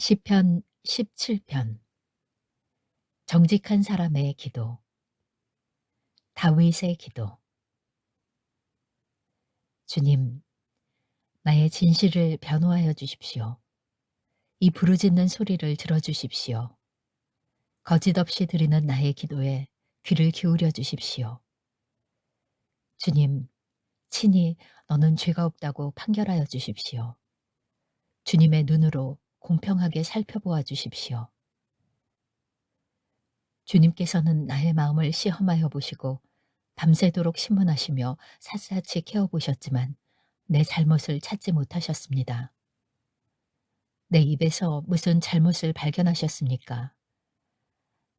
시편 17편. 정직한 사람의 기도. 다윗의 기도. 주님, 나의 진실을 변호하여 주십시오. 이 부르짖는 소리를 들어주십시오. 거짓 없이 드리는 나의 기도에 귀를 기울여 주십시오. 주님, 친히 너는 죄가 없다고 판결하여 주십시오. 주님의 눈으로 공평하게 살펴보아 주십시오. 주님께서는 나의 마음을 시험하여 보시고 밤새도록 신문하시며 샅샅이 캐어보셨지만 내 잘못을 찾지 못하셨습니다. 내 입에서 무슨 잘못을 발견하셨습니까?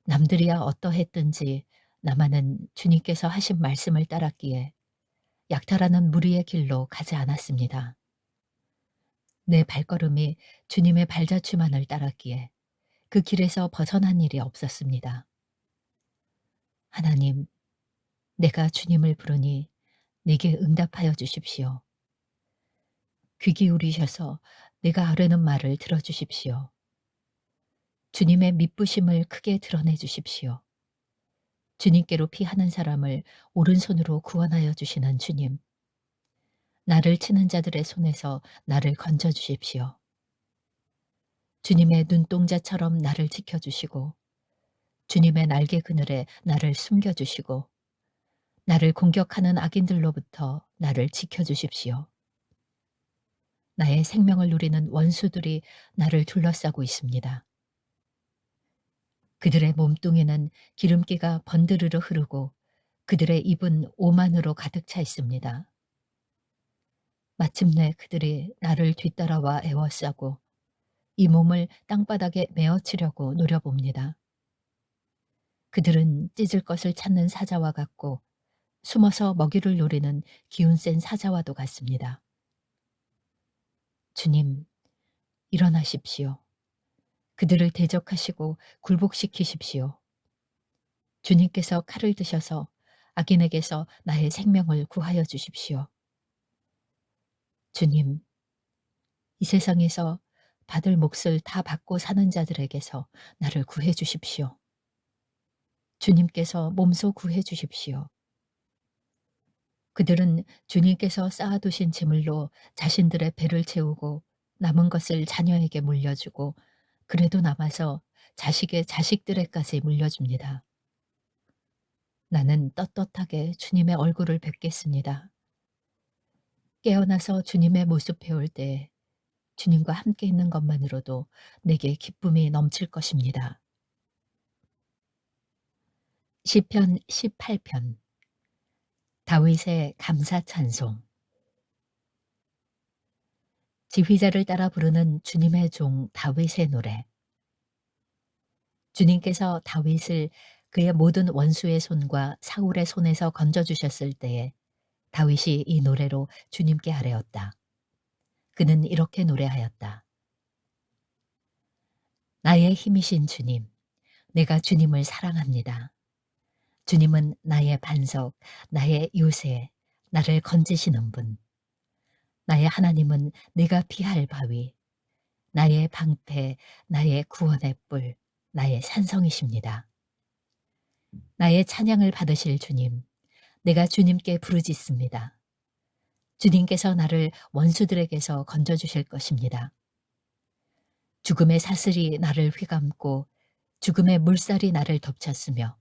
남들이야 어떠했든지 나만은 주님께서 하신 말씀을 따랐기에 약탈하는 무리의 길로 가지 않았습니다. 내 발걸음이 주님의 발자취만을 따랐기에 그 길에서 벗어난 일이 없었습니다. 하나님, 내가 주님을 부르니 내게 응답하여 주십시오. 귀 기울이셔서 내가 아뢰는 말을 들어주십시오. 주님의 미쁘심을 크게 드러내 주십시오. 주님께로 피하는 사람을 오른손으로 구원하여 주시는 주님. 나를 치는 자들의 손에서 나를 건져 주십시오. 주님의 눈동자처럼 나를 지켜주시고 주님의 날개 그늘에 나를 숨겨주시고 나를 공격하는 악인들로부터 나를 지켜주십시오. 나의 생명을 누리는 원수들이 나를 둘러싸고 있습니다. 그들의 몸뚱이는 기름기가 번드르르 흐르고 그들의 입은 오만으로 가득 차 있습니다. 마침내 그들이 나를 뒤따라와 애워싸고 이 몸을 땅바닥에 메어치려고 노려봅니다. 그들은 찢을 것을 찾는 사자와 같고 숨어서 먹이를 노리는 기운 센 사자와도 같습니다. 주님, 일어나십시오. 그들을 대적하시고 굴복시키십시오. 주님께서 칼을 드셔서 악인에게서 나의 생명을 구하여 주십시오. 주님, 이 세상에서 받을 몫을 다 받고 사는 자들에게서 나를 구해 주십시오. 주님께서 몸소 구해 주십시오. 그들은 주님께서 쌓아두신 재물로 자신들의 배를 채우고 남은 것을 자녀에게 물려주고 그래도 남아서 자식의 자식들에까지 물려줍니다. 나는 떳떳하게 주님의 얼굴을 뵙겠습니다. 깨어나서 주님의 모습 배울 때 주님과 함께 있는 것만으로도 내게 기쁨이 넘칠 것입니다. 시편 18편. 다윗의 감사 찬송. 지휘자를 따라 부르는 주님의 종 다윗의 노래. 주님께서 다윗을 그의 모든 원수의 손과 사울의 손에서 건져주셨을 때에 다윗이 이 노래로 주님께 아뢰었다. 그는 이렇게 노래하였다. 나의 힘이신 주님, 내가 주님을 사랑합니다. 주님은 나의 반석, 나의 요새, 나를 건지시는 분. 나의 하나님은 내가 피할 바위, 나의 방패, 나의 구원의 뿔, 나의 산성이십니다. 나의 찬양을 받으실 주님, 내가 주님께 부르짖습니다. 주님께서 나를 원수들에게서 건져주실 것입니다. 죽음의 사슬이 나를 휘감고 죽음의 물살이 나를 덮쳤으며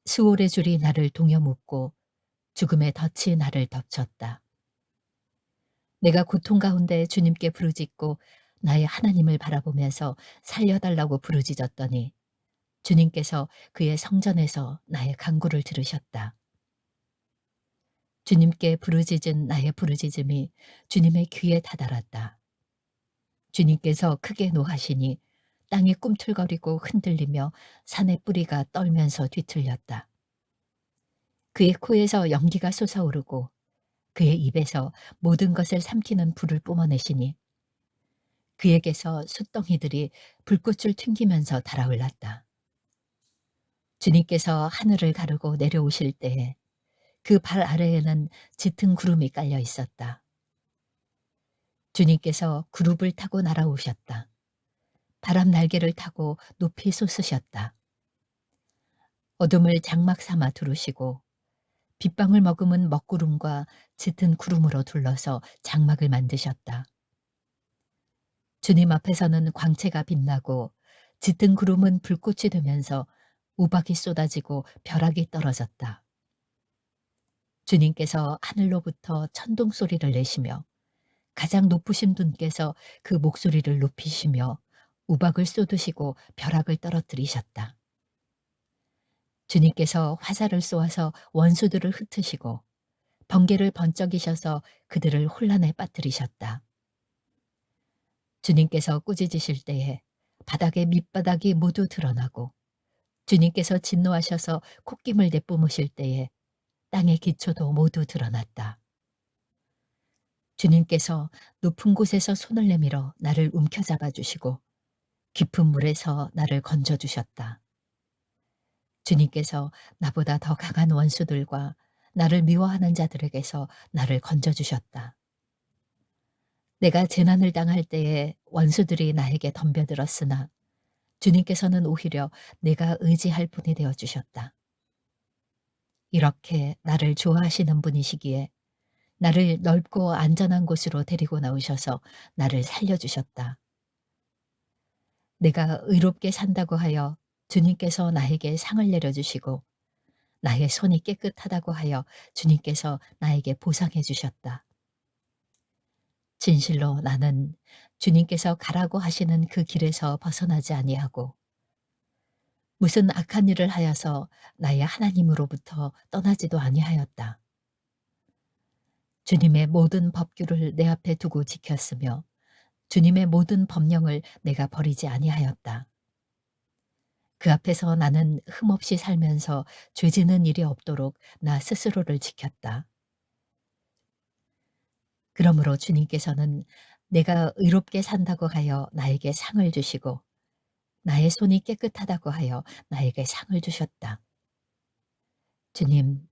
수월의 줄이 나를 동여 묶고 죽음의 덫이 나를 덮쳤다. 내가 고통 가운데 주님께 부르짖고 나의 하나님을 바라보면서 살려달라고 부르짖었더니 주님께서 그의 성전에서 나의 간구를 들으셨다. 주님께 부르짖은 나의 부르짖음이 주님의 귀에 다다랐다. 주님께서 크게 노하시니 땅이 꿈틀거리고 흔들리며 산의 뿌리가 떨면서 뒤틀렸다. 그의 코에서 연기가 솟아오르고 그의 입에서 모든 것을 삼키는 불을 뿜어내시니 그에게서 숯덩이들이 불꽃을 튕기면서 달아올랐다. 주님께서 하늘을 가르고 내려오실 때에 그 발 아래에는 짙은 구름이 깔려 있었다. 주님께서 구룹을 타고 날아오셨다. 바람 날개를 타고 높이 솟으셨다. 어둠을 장막 삼아 두르시고 빗방울 머금은 먹구름과 짙은 구름으로 둘러서 장막을 만드셨다. 주님 앞에서는 광채가 빛나고 짙은 구름은 불꽃이 되면서 우박이 쏟아지고 벼락이 떨어졌다. 주님께서 하늘로부터 천둥 소리를 내시며 가장 높으신 분께서 그 목소리를 높이시며 우박을 쏟으시고 벼락을 떨어뜨리셨다. 주님께서 화살을 쏘아서 원수들을 흩으시고 번개를 번쩍이셔서 그들을 혼란에 빠뜨리셨다. 주님께서 꾸짖으실 때에 바닥의 밑바닥이 모두 드러나고 주님께서 진노하셔서 콧김을 내뿜으실 때에 땅의 기초도 모두 드러났다. 주님께서 높은 곳에서 손을 내밀어 나를 움켜잡아 주시고 깊은 물에서 나를 건져 주셨다. 주님께서 나보다 더 강한 원수들과 나를 미워하는 자들에게서 나를 건져 주셨다. 내가 재난을 당할 때에 원수들이 나에게 덤벼들었으나 주님께서는 오히려 내가 의지할 분이 되어 주셨다. 이렇게 나를 좋아하시는 분이시기에 나를 넓고 안전한 곳으로 데리고 나오셔서 나를 살려주셨다. 내가 의롭게 산다고 하여 주님께서 나에게 상을 내려주시고 나의 손이 깨끗하다고 하여 주님께서 나에게 보상해 주셨다. 진실로 나는 주님께서 가라고 하시는 그 길에서 벗어나지 아니하고 무슨 악한 일을 하여서 나의 하나님으로부터 떠나지도 아니하였다. 주님의 모든 법규를 내 앞에 두고 지켰으며 주님의 모든 법령을 내가 버리지 아니하였다. 그 앞에서 나는 흠없이 살면서 죄지는 일이 없도록 나 스스로를 지켰다. 그러므로 주님께서는 내가 의롭게 산다고 하여 나에게 상을 주시고 나의 손이 깨끗하다고 하여 나에게 상을 주셨다. 주님,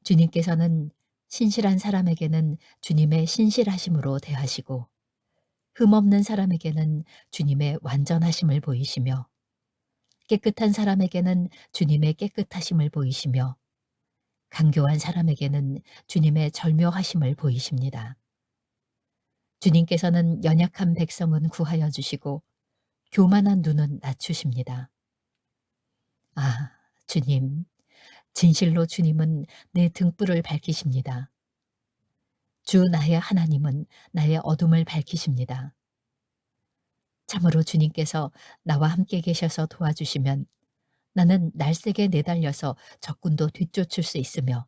주님께서는 신실한 사람에게는 주님의 신실하심으로 대하시고 흠없는 사람에게는 주님의 완전하심을 보이시며 깨끗한 사람에게는 주님의 깨끗하심을 보이시며 간교한 사람에게는 주님의 절묘하심을 보이십니다. 주님께서는 연약한 백성은 구하여 주시고 교만한 눈은 낮추십니다. 아, 주님, 진실로 주님은 내 등불을 밝히십니다. 주 나의 하나님은 나의 어둠을 밝히십니다. 참으로 주님께서 나와 함께 계셔서 도와주시면 나는 날쌔게 내달려서 적군도 뒤쫓을 수 있으며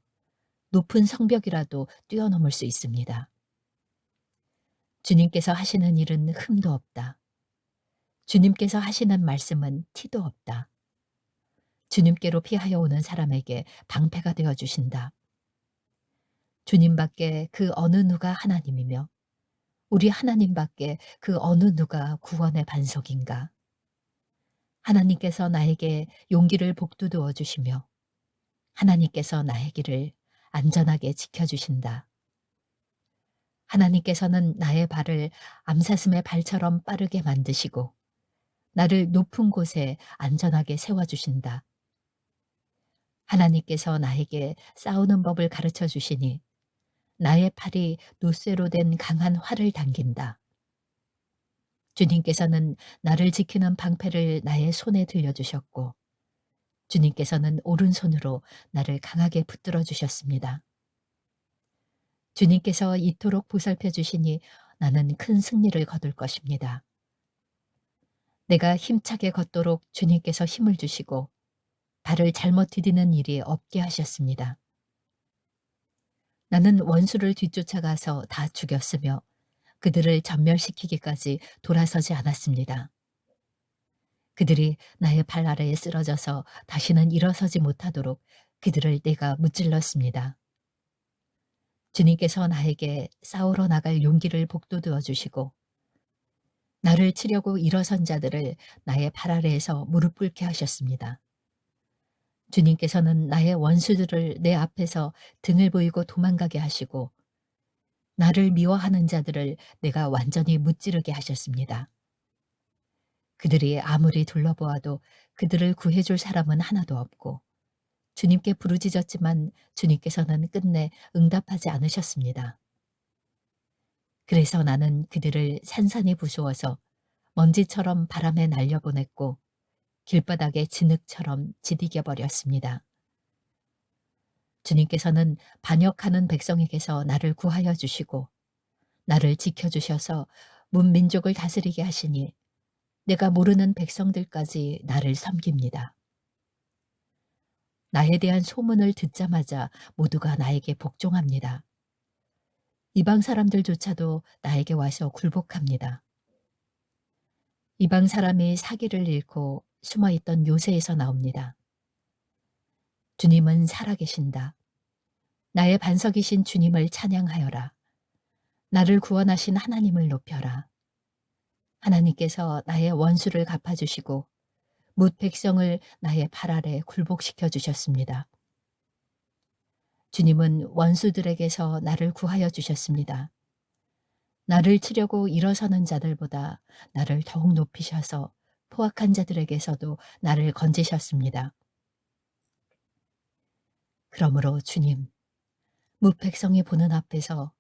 높은 성벽이라도 뛰어넘을 수 있습니다. 주님께서 하시는 일은 흠도 없다. 주님께서 하시는 말씀은 티도 없다. 주님께로 피하여 오는 사람에게 방패가 되어 주신다. 주님밖에 그 어느 누가 하나님이며 우리 하나님밖에 그 어느 누가 구원의 반석인가. 하나님께서 나에게 용기를 복돋워 주시며 하나님께서 나의 길을 안전하게 지켜주신다. 하나님께서는 나의 발을 암사슴의 발처럼 빠르게 만드시고 나를 높은 곳에 안전하게 세워주신다. 하나님께서 나에게 싸우는 법을 가르쳐 주시니 나의 팔이 노쇠로 된 강한 활을 당긴다. 주님께서는 나를 지키는 방패를 나의 손에 들려주셨고 주님께서는 오른손으로 나를 강하게 붙들어 주셨습니다. 주님께서 이토록 보살펴 주시니 나는 큰 승리를 거둘 것입니다. 내가 힘차게 걷도록 주님께서 힘을 주시고 발을 잘못 디디는 일이 없게 하셨습니다. 나는 원수를 뒤쫓아가서 다 죽였으며 그들을 전멸시키기까지 돌아서지 않았습니다. 그들이 나의 발 아래에 쓰러져서 다시는 일어서지 못하도록 그들을 내가 무찔렀습니다. 주님께서 나에게 싸우러 나갈 용기를 복돋워 주시고 나를 치려고 일어선 자들을 나의 발 아래에서 무릎 꿇게 하셨습니다. 주님께서는 나의 원수들을 내 앞에서 등을 보이고 도망가게 하시고 나를 미워하는 자들을 내가 완전히 무찌르게 하셨습니다. 그들이 아무리 둘러보아도 그들을 구해줄 사람은 하나도 없고 주님께 부르짖었지만 주님께서는 끝내 응답하지 않으셨습니다. 그래서 나는 그들을 산산이 부수어서 먼지처럼 바람에 날려보냈고 길바닥에 진흙처럼 지디겨 버렸습니다. 주님께서는 반역하는 백성에게서 나를 구하여 주시고 나를 지켜주셔서 문민족을 다스리게 하시니 내가 모르는 백성들까지 나를 섬깁니다. 나에 대한 소문을 듣자마자 모두가 나에게 복종합니다. 이방 사람들조차도 나에게 와서 굴복합니다. 이방 사람이 사기를 잃고 숨어있던 요새에서 나옵니다. 주님은 살아계신다. 나의 반석이신 주님을 찬양하여라. 나를 구원하신 하나님을 높여라. 하나님께서 나의 원수를 갚아주시고 뭇 백성을 나의 발 아래 굴복시켜 주셨습니다. 주님은 원수들에게서 나를 구하여 주셨습니다. 나를 치려고 일어서는 자들보다 나를 더욱 높이셔서 포악한 자들에게서도 나를 건지셨습니다. 그러므로 주님, 뭇 백성이 보는 앞에서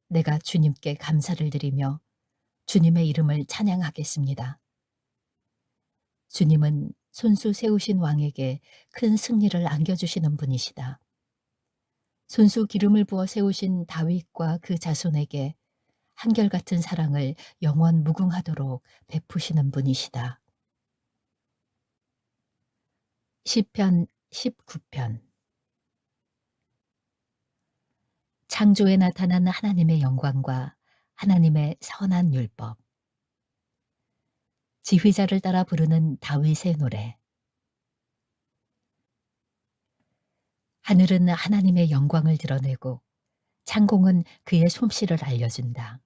내가 주님께 감사를 드리며 주님의 이름을 찬양하겠습니다. 주님은 손수 세우신 왕에게 큰 승리를 안겨주시는 분이시다. 손수 기름을 부어 세우신 다윗과 그 자손에게 한결같은 사랑을 영원 무궁하도록 베푸시는 분이시다. 시편 19편. 창조에 나타난 하나님의 영광과 하나님의 선한 율법. 지휘자를 따라 부르는 다윗의 노래. 하늘은 하나님의 영광을 드러내고 창공은 그의 솜씨를 알려준다.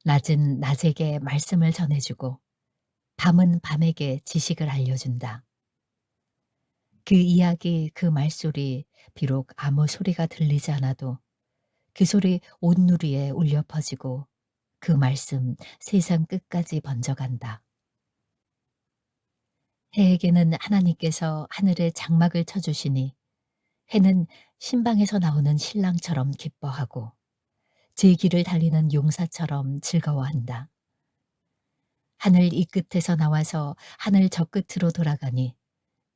낮은 낮에게 말씀을 전해주고 밤은 밤에게 지식을 알려준다. 그 이야기, 그 말소리, 비록 아무 소리가 들리지 않아도 그 소리 온 누리에 울려 퍼지고 그 말씀 세상 끝까지 번져간다. 해에게는 하나님께서 하늘에 장막을 쳐주시니 해는 신방에서 나오는 신랑처럼 기뻐하고 제 길을 달리는 용사처럼 즐거워한다. 하늘 이 끝에서 나와서 하늘 저 끝으로 돌아가니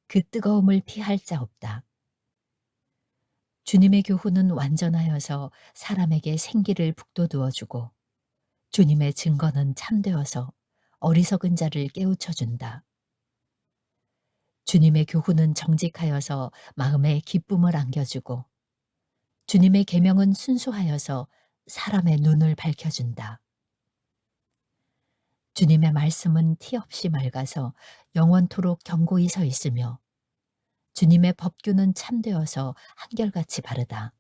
그 뜨거움을 피할 자 없다. 주님의 교훈은 완전하여서 사람에게 생기를 북돋우어 주고 주님의 증거는 참되어서 어리석은 자를 깨우쳐 준다. 주님의 교훈은 정직하여서 마음에 기쁨을 안겨주고 주님의 계명은 순수하여서 사람의 눈을 밝혀준다. 주님의 말씀은 티 없이 맑아서 영원토록 견고히 서 있으며 주님의 법규는 참되어서 한결같이 바르다.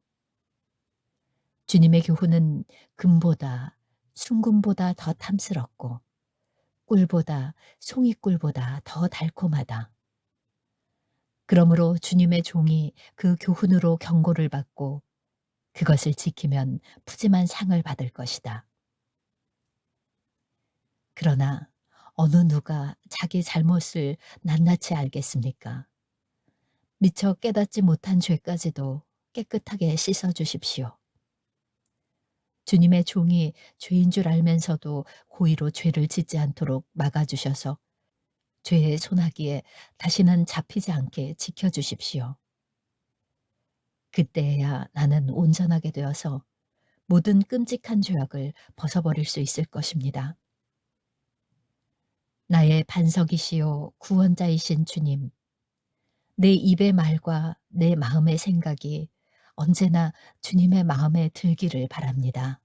주님의 교훈은 금보다 순금보다 더 탐스럽고 꿀보다 송이꿀보다 더 달콤하다. 그러므로 주님의 종이 그 교훈으로 경고를 받고 그것을 지키면 푸짐한 상을 받을 것이다. 그러나 어느 누가 자기 잘못을 낱낱이 알겠습니까? 미처 깨닫지 못한 죄까지도 깨끗하게 씻어주십시오. 주님의 종이 죄인 줄 알면서도 고의로 죄를 짓지 않도록 막아주셔서 죄의 소나기에 다시는 잡히지 않게 지켜주십시오. 그때야 나는 온전하게 되어서 모든 끔찍한 죄악을 벗어버릴 수 있을 것입니다. 나의 반석이시요 구원자이신 주님, 내 입의 말과 내 마음의 생각이 언제나 주님의 마음에 들기를 바랍니다.